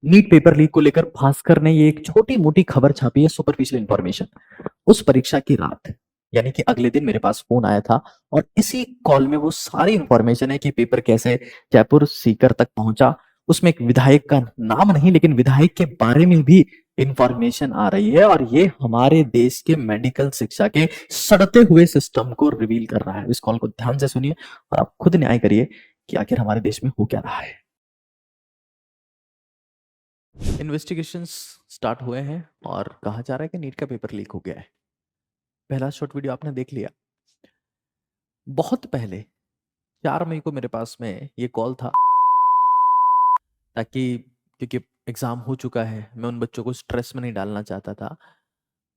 NEET paper leak को लेकर भास्कर ने ये एक छोटी मोटी खबर छापी है, सुपरफिशियल इंफॉर्मेशन। उस परीक्षा की रात यानी कि अगले दिन मेरे पास फोन आया था और इसी कॉल में वो सारी इंफॉर्मेशन है कि पेपर कैसे जयपुर सीकर तक पहुंचा। उसमें एक विधायक का नाम नहीं लेकिन विधायक के बारे में भी इंफॉर्मेशन आ रही है और ये हमारे देश के मेडिकल शिक्षा के सड़ते हुए सिस्टम को रिवील कर रहा है। इस कॉल को ध्यान से सुनिए और आप खुद न्याय करिए कि आखिर हमारे देश में हो क्या रहा है। इन्वेस्टिगेशंस स्टार्ट हुए हैं और कहा जा रहा है कि नीट का पेपर लीक हो गया है। पहला शॉर्ट वीडियो आपने देख लिया। बहुत पहले 4 मई को मेरे पास में ये कॉल था ताकि क्योंकि एग्जाम हो चुका है, मैं उन बच्चों को स्ट्रेस में नहीं डालना चाहता था।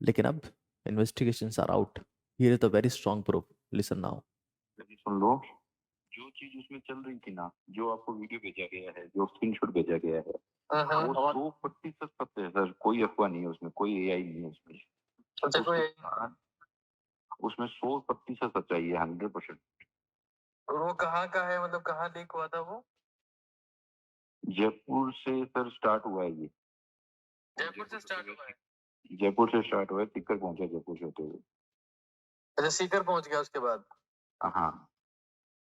लेकिन अब investigations are out. Here is the very strong proof. Listen now. सुन लो। जो चीज उसमें चल रही थी ना, जो आपको वीडियो भेजा गया है, जो स्क्रीनशॉट भेजा गया है, वो 100% सत्य है सर। कोई अफवाह नहीं है उसमें, कोई एआई नहीं है उसमें। अच्छा, कोई उसमें 100% सच्चाई है, 100%। और वो कहाँ का है, मतलब कहाँ लीक हुआ था वो? जयपुर से सर स्टार्ट हुआ है ये। जयपुर से स्टार्ट हुआ है? जयपुर से स्टार्ट हुआ है, सीकर पहुंचा जयपुर से होते हुए। अच्छा, सीकर पहुंच गया उसके बाद? हाँ।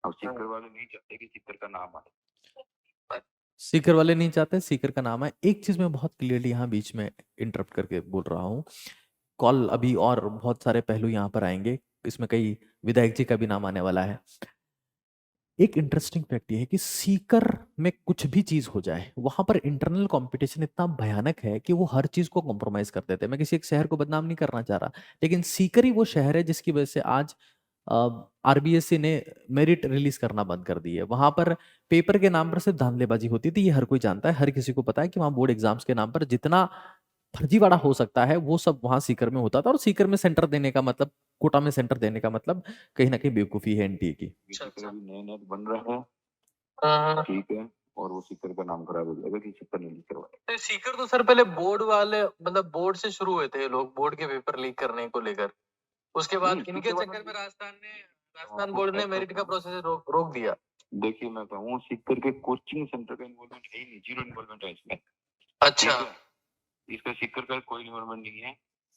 अब सीकर वाले नहीं चाहते कि सीकर का नाम आए। सीकर वाले नहीं चाहते सीकर का नाम है। एक चीज मैं बहुत क्लियरली यहाँ बीच में इंटरप्ट करके बोल रहा हूँ। कॉल अभी और बहुत सारे पहलू यहाँ पर आएंगे। इसमें कई विधायक जी का भी नाम आने वाला है। एक इंटरेस्टिंग फैक्ट ये है कि सीकर में कुछ भी चीज हो जाए वहां पर इंटरनल कंपटीशन इतना भयानक है कि वो हर चीज को कॉम्प्रोमाइज कर देते हैं। मैं किसी एक शहर को बदनाम नहीं करना चाह रहा, लेकिन सीकर ही वो शहर है जिसकी वजह से आज आरबीएससी ने मेरिट रिलीज करना बंद कर दी है। वहां पर पेपर के नाम पर सिर्फ धांधलेबाजी होती थी, ये हर कोई जानता है। हर किसी को पता है कि वहां बोर्ड एग्जाम्स के नाम पर जितना फर्जीवाड़ा हो सकता है वो सब वहां सीकर में होता था। और सीकर में सेंटर देने का मतलब, कोटा में सेंटर देने का मतलब कहीं ना कहीं बेवकूफी है एनटीए की। नए नए बन रहा है, ठीक है, और वो सीकर का नाम खराब हो जाएगा कि सीकर नहीं लीक करवाया। तो सीकर तो सर पहले बोर्ड वाले, मतलब बोर्ड से शुरू हुए थे लोग बोर्ड के पेपर लीक करने को लेकर। उसके बाद इनके चक्कर में राजस्थान बोर्ड ने मेरिट का प्रोसेस रोक दिया। देखिए, मैं कहूँ सीकर के कोचिंग सेंटर का इन्वॉल्वमेंट है ही नहीं, जीरो इन्वॉल्वमेंट है इसमें। अच्छा, इसका सीकर का कोई इन्वॉल्वमेंट नहीं है।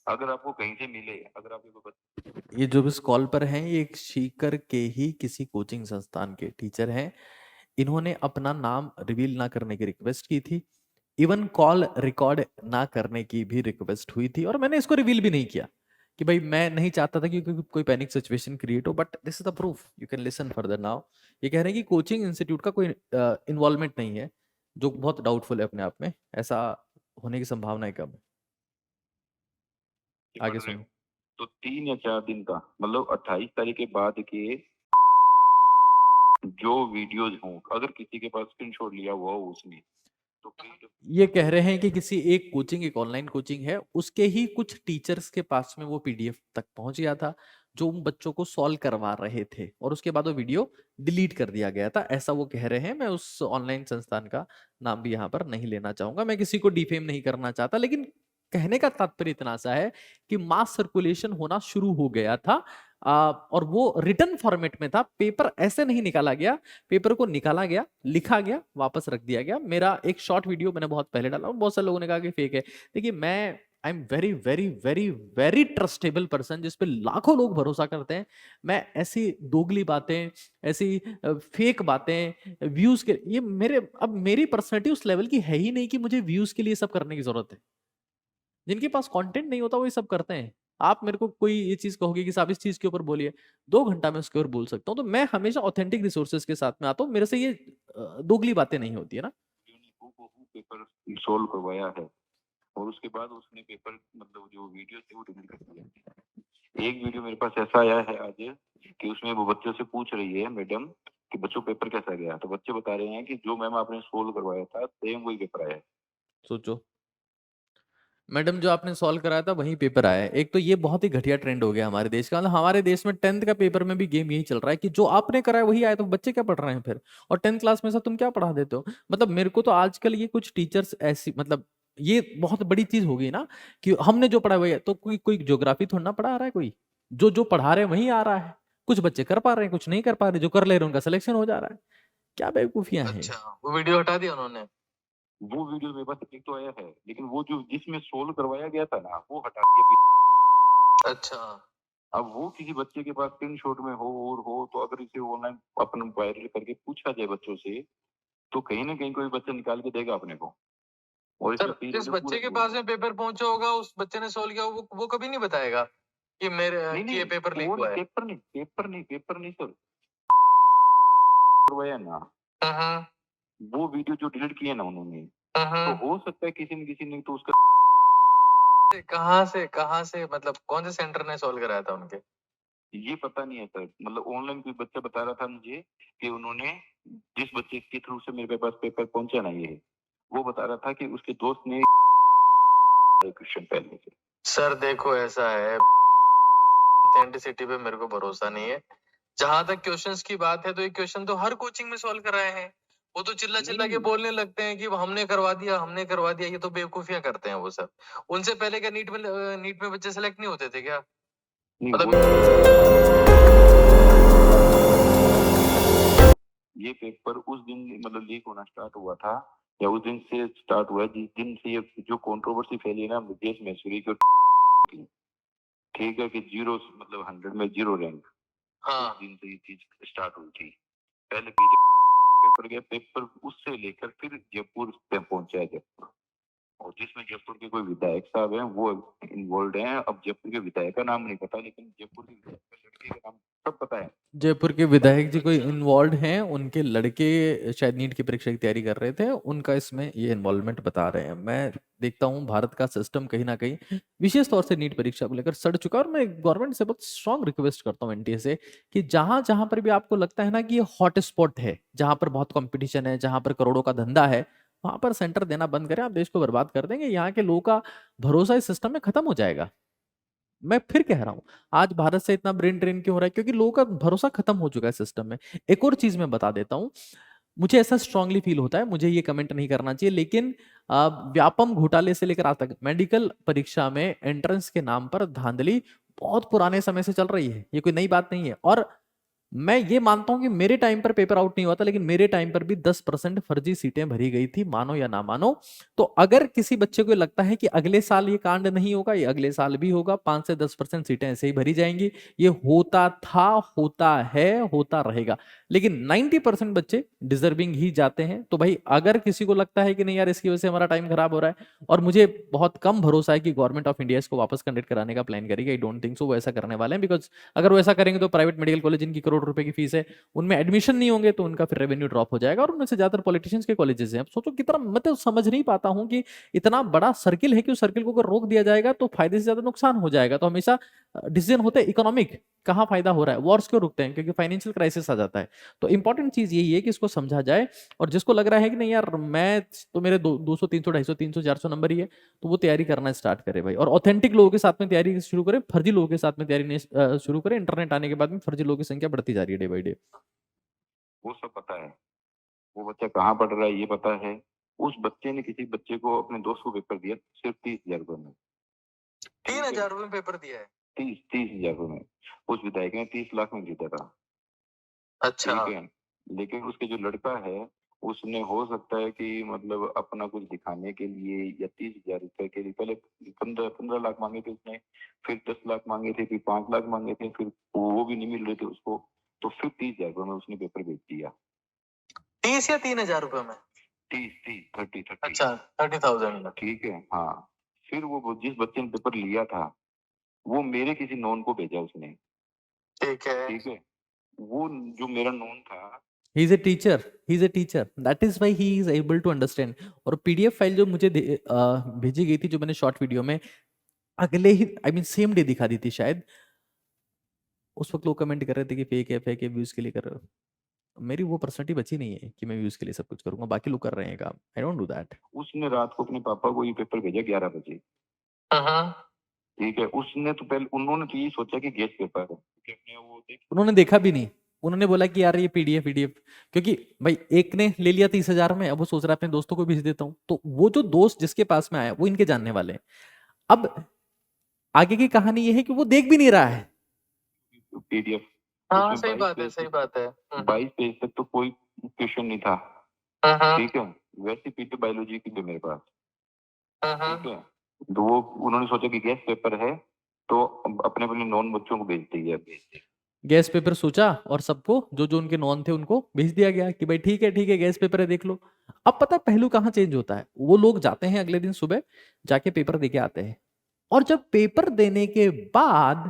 अगर आपको कहीं से मिले, अगर आपको ये जो इस कॉल पर हैं ये एक सीकर के ही किसी कोचिंग संस्थान के टीचर हैं। इन्होंने अपना नाम रिवील ना करने की रिक्वेस्ट की थी। इवन कॉल रिकॉर्ड ना करने की भी रिक्वेस्ट हुई थी और मैंने इसको रिवील भी नहीं किया कि भाई मैं नहीं चाहता था कि कोई पैनिक सिचुएशन क्रिएट हो। But this is the proof, you can listen further now. ये कह रहे हैं कि कोचिंग इंस्टीट्यूट का कोई इन्वॉल्वमेंट नहीं है, जो बहुत डाउटफुल है अपने आप में। ऐसा होने की संभावना कम है। आगे सुनो। तो 3 या 4 दिन का, मतलब 28 तारीख के बाद के जो वीडियोज हों, अगर किसी के पास स्क्रीनशॉट लिया हुआ हो उसने, तो ये कह रहे हैं कि किसी एक कोचिंग, एक ऑनलाइन कोचिंग है, उसके ही कुछ टीचर्स के पास में वो पीडीएफ तक पहुंच गया था जो उन बच्चों को सॉल्व करवा रहे थे और उसके बाद वो वीडियो डिलीट कर दिया गया था, ऐसा वो कह रहे हैं। मैं उस ऑनलाइन संस्थान का नाम भी यहाँ पर नहीं लेना चाहूंगा, मैं किसी को डिफेम नहीं करना चाहता, लेकिन कहने का तात्पर्य इतना सा है कि मास सर्कुलेशन होना शुरू हो गया था। और वो रिटर्न फॉर्मेट में था। पेपर ऐसे नहीं निकाला गया, पेपर को निकाला गया, लिखा गया, वापस रख दिया गया। मेरा एक शॉर्ट वीडियो मैंने बहुत पहले डाला, बहुत सारे लोगों ने कहा कि फेक है। देखिए, मैं I am very very very very trustable person जिस पे लाखों लोग भरोसा करते हैं। मैं ऐसी दोगली बातें, ऐसी फेक बातें व्यूज के, ये मेरे, अब मेरी पर्सनैलिटी उस लेवल की है ही नहीं कि मुझे व्यूज के लिए सब करने की जरूरत है। जिनके पास कंटेंट नहीं होता वो ये सब करते हैं। आप मेरे को कोई ये चीज कहोगे कि साहब इस चीज के ऊपर बोलिए, 2 घंटा में उसके ऊपर बोल सकता हूँ। तो मैं हमेशा ऑथेंटिक रिसोर्सेज के साथ में आता हूँ। मेरे से ये दोगली बातें नहीं होती है ना। पेपर सोल्व करवाया है और उसके बाद उसने पेपर, मतलब जो वीडियो थे वो डिलीट कर दिया। एक वीडियो मेरे पास ऐसा आया है आज कि उसमें वो बच्चों से पूछ रही है मैडम कि बच्चों पेपर कैसा गया, तो बच्चे बता रहे हैं कि जो मैम आपने सोल्व करवाया था सेम वही पेपर आया है। सोचो, मैडम जो आपने सॉल्व कराया था वही पेपर आया है। एक तो ये बहुत ही घटिया ट्रेंड हो गया हमारे देश का। मतलब हमारे देश में 10th का पेपर में भी गेम यही चल रहा है कि जो आपने कराया वही आया, तो बच्चे क्या पढ़ रहे हैं फिर? और 10th क्लास में सब तुम क्या पढ़ा देते हो? मतलब मेरे को तो आजकल ये कुछ टीचर्स ऐसी, मतलब ये बहुत बड़ी चीज हो गई ना कि हमने जो पढ़ा वही है। तो कोई कोई ज्योग्राफी थोड़ा ना पढ़ा रहा है, कोई जो जो पढ़ा रहे हैं वही आ रहा है। कुछ बच्चे कर पा रहे हैं, कुछ नहीं कर पा रहे, जो कर ले रहे हैं उनका सिलेक्शन हो जा रहा है। क्या बेवकूफियां हैं। अच्छा, वो वीडियो हटा दिया उन्होंने? वो वीडियो मेरे पास एक तो आया है, लेकिन वो जो जिसमें सोल्व करवाया गया था ना, वो हटा दिया। अच्छा। अब वो किसी बच्चे के पास स्क्रीनशॉट में हो और हो, तो अगर इसे ऑनलाइन अपन वायरल करके पूछा जाए बच्चों से, तो कहीं ना कहीं कोई बच्चा निकाल के देगा अपने को। और सर इसमें जिस बच्चे के पास में पेपर पहुंचा होगा, उस बच्चे ने सोल्व किया, वो कभी नहीं बताएगा कि मेरे नहीं कि ये नहीं, पेपर लीक वो हुआ है। पेपर नहीं सर, करवाया ना, हाँ वो वीडियो जो डिलीट किया ना उन्होंने, तो हाँ। हो सकता है किसी ने तो उसका कहाँ से मतलब कौन से सेंटर ने सोल्व कराया था उनके? ये पता नहीं है सर। मतलब ऑनलाइन कोई बच्चा बता रहा था मुझे कि उन्होंने, जिस बच्चे के थ्रू से मेरे पास पेपर पहुंचा ना, ये वो बता रहा था कि उसके दोस्त ने क्वेश्चन पहले से। सर देखो ऐसा है, ऑथेंटिसिटी पे मेरे को भरोसा नहीं है। जहां तक क्वेश्चंस की बात है, तो ये क्वेश्चन तो हर कोचिंग में सॉल्व कराए हैं। वो तो चिल्ला चिल्ला के नहीं बोलने लगते हैं कि हमने करवा दिया। ये तो बेवकूफियां करते हैं वो सब। उनसे पहले क्या नीट में बच्चे सेलेक्ट नहीं होते थे क्या? नहीं मतलब ये पेपर उस दिन मतलब लीक होना स्टार्ट हुआ था, या उस दिन से स्टार्ट हुआ है जिस दिन से ये जो कंट्रोवर्सी फैली है ना ब्रजेश महेश्वरी की, ठीक है, कि जीरो मतलब 100 में जीरो रैंक, हाँ। उस दिन से ये चीज स्टार्ट हुई थी। पहले पेपर गया, पेपर उससे लेकर फिर जयपुर पे पहुंचा है जयपुर, और जिसमें जयपुर के कोई विधायक साहब हैं वो इन्वॉल्व हैं। अब जयपुर के विधायक का नाम नहीं पता, लेकिन जयपुर के विधायक का लड़के का नाम सब पता है। जयपुर के विधायक जी कोई इन्वॉल्व हैं, उनके लड़के शायद नीट की परीक्षा की तैयारी कर रहे थे, उनका इसमें ये इन्वॉल्वमेंट बता रहे हैं। मैं देखता हूँ भारत का सिस्टम कहीं ना कहीं विशेष तौर से नीट परीक्षा को लेकर सड़ चुका है, और मैं गवर्नमेंट से बहुत स्ट्रांग रिक्वेस्ट करता हूँ, एनटीए से, कि जहां जहां पर भी आपको लगता है ना कि ये हॉट स्पॉट है, जहां पर बहुत कंपटीशन है, जहां पर करोड़ों का धंधा है, वहां पर सेंटर देना बंद करें। आप देश को बर्बाद कर देंगे, यहाँ के लोगों का भरोसा इस सिस्टम में खत्म हो जाएगा। मैं फिर कह रहा हूं, आज भारत से इतना ब्रेन ड्रेन क्यों हो रहा है? क्योंकि लोगों का भरोसा खत्म हो चुका है सिस्टम में। एक और चीज मैं बता देता हूं, मुझे ऐसा स्ट्रांगली फील होता है, मुझे ये कमेंट नहीं करना चाहिए, लेकिन व्यापम घोटाले से लेकर आज तक मेडिकल परीक्षा में एंट्रेंस के नाम पर धांधली बहुत पुराने समय से चल रही है, ये कोई नई बात नहीं है। और मैं ये मानता हूं कि मेरे टाइम पर पेपर आउट नहीं हुआ था, लेकिन मेरे टाइम पर भी 10% फर्जी सीटें भरी गई थी, मानो या ना मानो। तो अगर किसी बच्चे को लगता है कि अगले साल ये कांड नहीं होगा, ये अगले साल भी होगा, 5 से 10% सीटें ऐसे ही भरी जाएंगी, ये होता था, होता है, होता रहेगा। लेकिन 90% बच्चे डिजर्विंग ही जाते हैं। तो भाई अगर किसी को लगता है कि नहीं यार इसकी वजह से हमारा टाइम खराब हो रहा है, और मुझे बहुत कम भरोसा है कि गवर्नमेंट ऑफ इंडिया इसको वापस कंडक्ट कराने का प्लान करेगी, आई डोंट थिंक सो वो ऐसा करने वाले हैं। बिकॉज अगर वो ऐसा करेंगे तो प्राइवेट मेडिकल कॉलेज, जिनकी करोड़ रुपए की फीस है, उनमें एडमिशन नहीं होंगे, तो उनका फिर रेवेन्यू ड्रॉप हो जाएगा, और उनमें से ज्यादातर पॉलिटिशियंस के कॉलेजेस हैं। अब सोचो कितना, मैं तो समझ नहीं पाता हूं कि इतना बड़ा सर्किल है कि उस सर्किल को अगर रोक दिया जाएगा तो फायदे से ज्यादा नुकसान हो जाएगा। तो हमेशा डिसीजन होते हैं इकोनॉमिक, कहाँ फायदा हो रहा है। वॉर्स क्यों रुकते हैं? क्योंकि फाइनेंशियल क्राइसिस आ जाता है। तो इंपॉर्टेंट चीज यही है कि इसको समझा जाए, और जिसको लग रहा है कि नहीं यार मैं तो मेरे 200 300 250 300 400 नंबर ही है, तो वो तैयारी करना स्टार्ट करे भाई, और ऑथेंटिक लोगों के साथ में तैयारी शुरू करें, फर्जी लोगों के साथ में तैयारी नहीं शुरू करें। इंटरनेट आने के बाद में फर्जी लोगों की संख्या बढ़ती जा रही है डे बाई डे। वो सब पता है, वो बच्चा कहाँ पढ़ रहा है ये पता है। उस बच्चे ने किसी बच्चे को, अपने दोस्त को पेपर दिया सिर्फ 30,000 रुपए में। 3,000 रुपए में पेपर दिया है? 30,000 रुपए में। उस विधायक ने 30 लाख में जीता था। अच्छा। ठीक है, लेकिन उसके जो लड़का है, उसने हो सकता है कि मतलब अपना कुछ दिखाने के लिए, या 30,000 रुपए के लिए पहले 15 लाख मांगे थे उसने, फिर 10 लाख मांगे थे, फिर 5 लाख मांगे थे, फिर वो भी नहीं मिल रहे थे उसको, तो फिर 30,000 रुपए में उसने पेपर बेच दिया। 30 या 3,000 रुपए में? 30 अच्छा, 30,000। ठीक है, हाँ। फिर वो जिस बच्चे ने पेपर लिया था, वो मेरे किसी नॉन को भेजा उसने। ठीक है। ठीक है, वो जो मेरा नॉन था, he is a teacher, he is a teacher, that is why he is able to understand. और पीडीएफ फाइल जो मुझे भेजी गई थी, जो मैंने शॉर्ट वीडियो में अगले ही आई मीन सेम डे दिखा दी थी शायद, उस वक्त लोग कमेंट कर रहे थे कि फेक है व्यूज के लिए कर रहे हो। मेरी वो पर्सनैलिटी बची नहीं है कि मैं व्यूज के लिए सब कुछ करूंगा, बाकी लोग कर रहे हैं काम, आई डोंट डू दैट। उसने रात को अपने पापा को ये पेपर भेजा 11 बजे। ठीक है, उसने तो पहले, उन्होंने तो ये सोचा कि गेस्ट पेपर है, क्योंकि अपने वो देख, उन्होंने देखा भी नहीं, उन्होंने बोला कि यार ये पीडीएफ पीडीएफ, क्योंकि भाई एक ने ले लिया 30,000 में, अब वो सोच रहा है अपने दोस्तों को भेज देता हूँ, तो वो जो दोस्त जिसके पास में आया वो इनके जानने वाले हैं। अब आगे की कहानी ये है कि वो देख भी नहीं रहा है। पीडीएफ। हाँ सही बात है, सही बात है। 22 पेज तक तो कोई क्वेश्चन नहीं था। ठीक है, वैसी पीटी बायोलॉजी की थी मेरे पास। ठीक है, तो वो उन्होंने सोचा कि गेस्ट पेपर है तो अपने अपने नॉन बच्चों को भेज दिया। गैस पेपर सोचा और सबको जो जो उनके नॉन थे उनको भेज दिया गया कि भाई ठीक है गैस पेपर है देख लो। अब पता है पहलू कहाँ चेंज होता है, वो लोग जाते हैं अगले दिन सुबह जाके पेपर देके आते हैं, और जब पेपर देने के बाद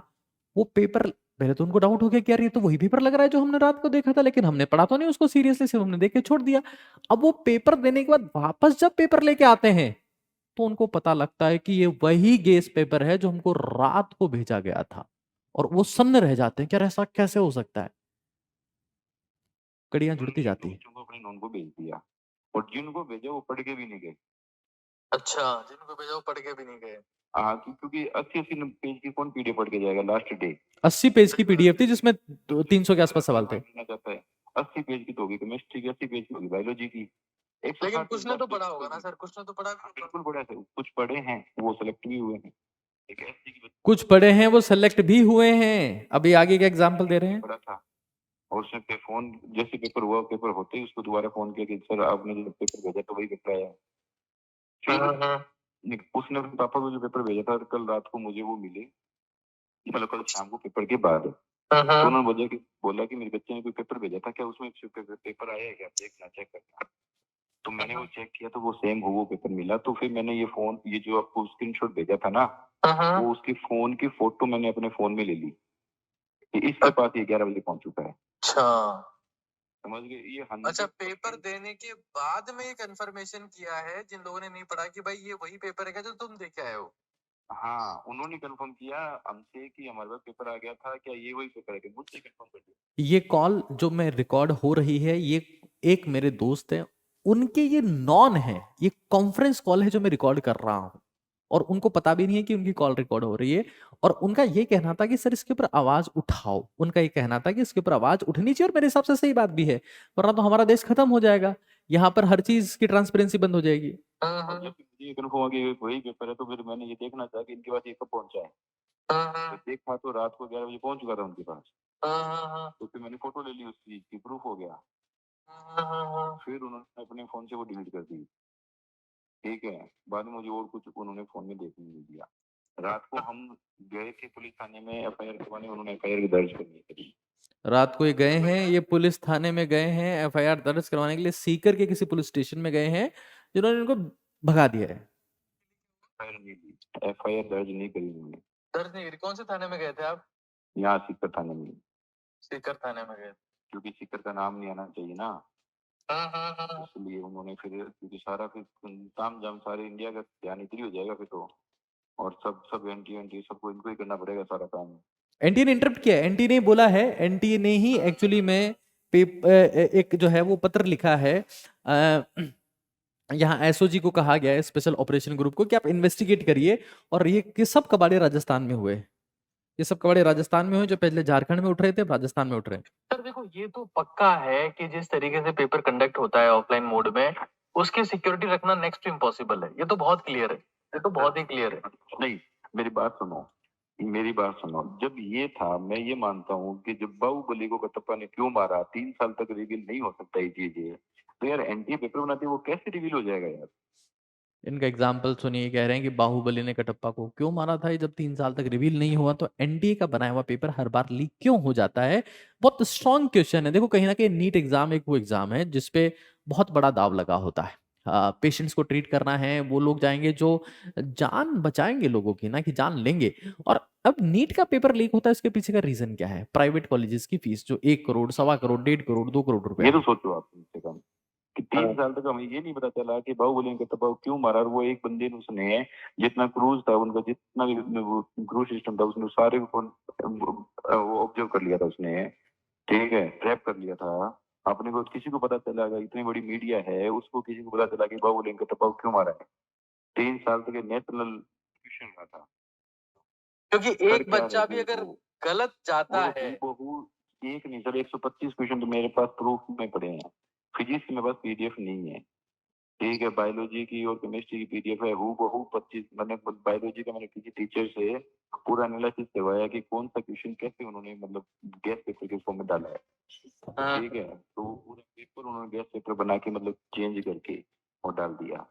वो पेपर, पहले तो उनको डाउट हो गया कि यार ये तो वही पेपर लग रहा है जो हमने रात को देखा था, लेकिन हमने पढ़ा तो नहीं उसको सीरियसली, सिर्फ हमने देख के छोड़ दिया। अब वो पेपर देने के बाद वापस जब पेपर लेके आते हैं तो उनको पता लगता है कि ये वही गैस पेपर है जो हमको रात को भेजा गया था, और वो सन्न रह जाते हैं कि यार ऐसा कैसे हो सकता है। कड़ियां जुड़ती जाती है। बच्चों को अपने नॉन को भेज दिया और जिनको भेजा वो पढ़ के भी नहीं गए। अच्छा, जिनको भेजा वो पढ़ के भी नहीं गए। हाँ, क्योंकि 80-80 पेज की कौन पीडीएफ पढ़ के जाएगा लास्ट डे। 80 पेज की पीडीएफ थी जिसमें 300 के आसपास सवाल थे। चाहता है 80 पेज की तो होगी केमिस्ट्री की, 80 पेज की होगी बायोलॉजी की। लेकिन कुछ ने तो पढ़ा होगा ना सर, कुछ ने तो पढ़ा भी होगा। बिल्कुल पढ़ा है, कुछ पढ़े हैं वो सेलेक्ट भी हुए हैं। एक ऐसी की कुछ पढ़े हैं वो सेलेक्ट भी हुए हैं। अभी आगे का एग्जाम्पल दे रहे हैं। पढ़ा था और उसने पे फोन जैसे पेपर हुआ, पेपर होते ही उसको दोबारा फोन किया कि सर आपने जो पेपर भेजा तो वही पेपर आया। फिर उसने अपने पापा को जो पेपर भेजा था कल रात को मुझे वो मिले, मतलब कल शाम को पेपर के बाद। तो उन्होंने बोला कि मेरे बच्चे ने कोई पेपर भेजा था क्या, उसमें पेपर आया है क्या, देखना चेक करना। तो मैंने वो चेक किया तो वो सेम वो पेपर मिला। तो फिर मैंने ये जो आपको स्क्रीनशॉट भेजा था ना, वो उसकी फोन की फोटो मैंने अपने फोन में ले ली कि इसके पास ये 11 बजे पहुंच चुका है। अच्छा, समझ गए ये। अच्छा, पेपर देने के बाद में ये कंफर्मेशन किया है जिन लोगों ने नहीं पढ़ा कि भाई ये वही पेपर है जो तुम देके आए हो। हाँ, उन्होंने कंफर्म किया हमसे कि हमारे पास पेपर आ गया था, क्या ये वही पेपर है, मुझसे कंफर्म कर दिया। ये कॉल जो मैं रिकॉर्ड हो रही है, ये एक मेरे दोस्त है, उनके ये नॉन है, ये कॉन्फ्रेंस कॉल है जो मैं रिकॉर्ड कर रहा हूं, और उनको पता भी नहीं है कि उनकी कॉल रिकॉर्ड हो रही है। और उनका ये कहना था कि सर इसके ऊपर आवाज उठाओ, उनका ये कहना था कि इसके ऊपर आवाज उठनी चाहिए, और मेरे हिसाब से सही बात भी है, वरना तो हमारा देश खत्म हो जाएगा, यहाँ पर हर चीज की ट्रांसपेरेंसी बंद हो जाएगी। और जब ये कंफर्म हो गया वही पेपर है तो फिर मैंने ये देखना चाहा कि इनके पास ये कब पहुंचा है। तो देखा तो रात को 11 बजे पहुंच चुका था उनके पास। तो फिर मैंने फोटो ले ली उस चीज की, प्रूफ हो गया। फिर उन्होंने अपने फोन से वो डिलीट कर दी। ठीक है, बाद में मुझे और कुछ उन्होंने फोन में देखने नहीं दिया। रात को हम गए थे पुलिस थाने में एफआईआर करवाने, उन्होंने एफआईआर दर्ज करनी थी। रात को ये गए हैं, ये पुलिस थाने में गए हैं एफआईआर दर्ज करवाने के लिए, सीकर के किसी पुलिस स्टेशन में गए हैं जिन्होंने इनको भगा दिया है। एफआईआर दर्ज नहीं करी उन्होंने। दर्ज नहीं करी? कौन से थाने में गए थे आप? यहाँ सीकर थाने में। सीकर थाने में गए? क्योंकि सीकर का नाम नहीं आना चाहिए ना, इसलिए उन्होंने फिर, क्योंकि सारा फिर ताम झाम सारे इंडिया का ध्यान इधर ही हो जाएगा फिर तो, और सब एंटी एंटी सबको इनको ही करना पड़ेगा सारा काम। एनटी ने इंटरप्ट किया, एनटी ने बोला है, एनटी ने ही एक्चुअली में एक जो है वो पत्र लिखा है, यहाँ एसओजी को कहा गया है, स्पेशल ऑपरेशन ग्रुप को, कि आप इन्वेस्टिगेट करिए, और ये सब कबाड़े राजस्थान में हुए, ये सब कबाड़े राजस्थान में हुए, जो पहले झारखंड में उठ रहे थे राजस्थान में उठ रहे हैं। सर देखो, ये तो पक्का है कि जिस तरीके से पेपर कंडक्ट होता है ऑफलाइन मोड में, उसकी सिक्योरिटी रखना नेक्स्ट टू इम्पॉसिबल है। ये तो बहुत क्लियर है, ये तो बहुत ही क्लियर है। नहीं, मेरी बात सुनो, जब ये था, मैं ये मानता हूँ कि जब बाहुबली को कटप्पा ने क्यों मारा, 3 साल तक रिवील नहीं हो सकता ये चीज, तो यार एनटीए पेपर बनाते वो कैसे रिवील हो जाएगा यार। इनका एग्जाम्पल सुनिए, कह रहे हैं कि बाहुबली ने कटप्पा को क्यों मारा था, ये जब 3 साल तक रिवील नहीं हुआ, तो एनडीए का बनाया हुआ पेपर हर बार लीक क्यों हो जाता है। बहुत स्ट्रॉन्ग क्वेश्चन है। देखो कहीं ना कहीं नीट एग्जाम एक वो एग्जाम है जिसपे बहुत बड़ा दाव लगा होता है, पेशेंट्स को ट्रीट करना है, वो लोग जाएंगे जो जान बचाएंगे लोगों की, ना कि जान लेंगे। और अब नीट का पेपर लीक होता है, इसके पीछे का रीजन क्या है? प्राइवेट कॉलेजेस की फीस जो 1 करोड़, 1.25 करोड़, 1.5 करोड़, 2 करोड़ रुपए ये तो सोचो आप कम से कम कि 3 साल तक हमें ये नहीं पता चला कि बाहुबली ने कटप्पा क्यों मारा, और वो एक बंदे ने उसने जितना क्रूज था उनका, जितना भी क्रूज सिस्टम था, उसने सारे वो ऑब्जर्व कर लिया था उसने। ठीक है, ट्रैप कर लिया था। अपने को किसी को पता चला, अगर इतनी बड़ी मीडिया है उसको किसी को पता चला कि बाहुबली ने कटप्पा क्यों मारा है। 3 साल तक नेशनल क्वेश्चन रहा था, क्योंकि एक बच्चा भी अगर गलत जाता है, एक नहीं सर, 125 क्वेश्चन तो मेरे पास प्रूफ में पड़े हैं। फिजिक्स की मेरे पास पीडीएफ नहीं है। ठीक है, बायोलॉजी की और केमिस्ट्री की पीडीएफ है हूबहू 25। मैंने बायोलॉजी का मैंने किसी टीचर से पूरा एनालिसिस करवाया कि कौन सा क्वेश्चन कैसे उन्होंने मतलब गैस पेपर के फॉर्म में डाला है। ठीक है, तो पूरा पेपर उन्होंने गैस पेपर बना के मतलब चेंज करके और डाल दिया।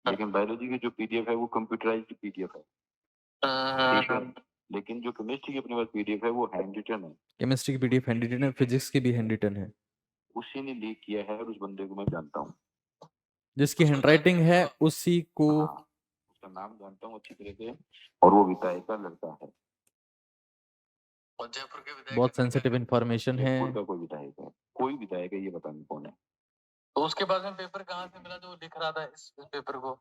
लेकिन बायोलॉजी की जो पीडीएफ है वो कंप्यूटराइज्ड पीडीएफ है, ठीक है। लेकिन जो केमिस्ट्री की अपने पास पीडीएफ है वो हैंड रिटन है, केमिस्ट्री की पीडीएफ हैंड रिटन है, फिजिक्स की भी हैंड रिटन है। उसी ने लीक किया है और उस बंदे को मैं जानता हूँ। जिसकी हैंडराइटिंग है उसी को हाँ, उसका नाम जानता हूँ अच्छी तरह से, और वो विधायक का लड़का है। और जयपुर के विधायक बहुत का लड़का सेंसिटिव है। इंफॉर्मेशन है। जयपुर का कोई विधायक है, कोई विधायक है ये पता नहीं कौन है। तो उसके पास में पेपर कहाँ से मिला जो वो लिख रहा था इस पेपर को?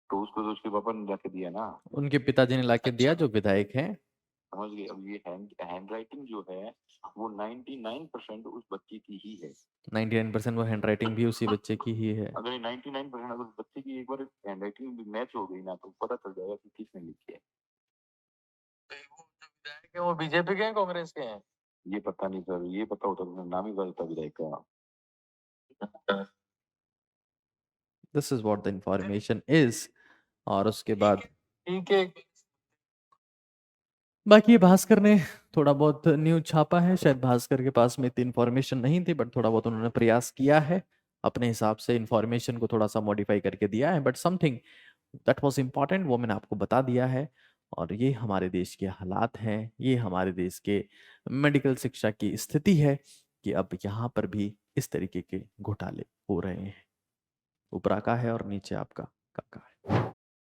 तो उसको तो उसके पापा ने जाके दिया ना। उनके पिताजी ने लाके दिया, जो विधायक है। समझ गए। अब ये हैंड राइटिंग जो है वो 99% उस बच्चे की ही है। 99% वो हैंडराइटिंग भी उसी बच्चे की ही है। अगर ये 99% अगर उस बच्चे की एक बार हैंड राइटिंग भी मैच हो गई ना तो पता चल जाएगा कि किसने लिख किया है। तो वो जो विधायक है वो बीजेपी के हैं कांग्रेस के हैं? ये पता नहीं सर, ये पता होता तो नाम ही बदलता विधायक का। This is what the information is. और उसके बाद ठीक है। बाकी ये भास्कर ने थोड़ा बहुत न्यूज छापा है। शायद भास्कर के पास में इतनी इन्फॉर्मेशन नहीं थी, बट थोड़ा बहुत उन्होंने प्रयास किया है, अपने हिसाब से इन्फॉर्मेशन को थोड़ा सा मॉडिफाई करके दिया है। But something that was important वो मैंने आपको बता दिया है। और ये हमारे देश के हालात हैं, ये हमारे देश के मेडिकल शिक्षा की स्थिति है कि अब यहाँ पर भी इस तरीके के घोटाले हो रहे हैं। ऊपरा का है और नीचे आपका काका है।